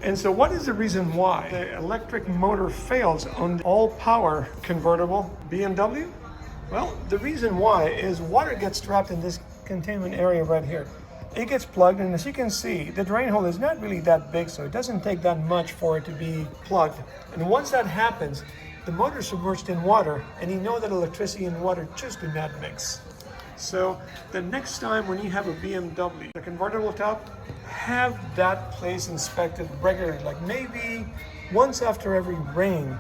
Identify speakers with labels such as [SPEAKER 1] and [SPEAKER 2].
[SPEAKER 1] And so what is the reason why the electric motor fails on the all-power convertible BMW? Well, the reason why is water gets trapped in this containment area right here. It gets plugged, and as you can see, the drain hole is not really that big, so it doesn't take that much for it to be plugged. And once that happens, the motor is submerged in water, and you know that electricity and water just do not mix. So the next time when you have a BMW, the convertible top, have that place inspected regularly, like maybe once after every rain.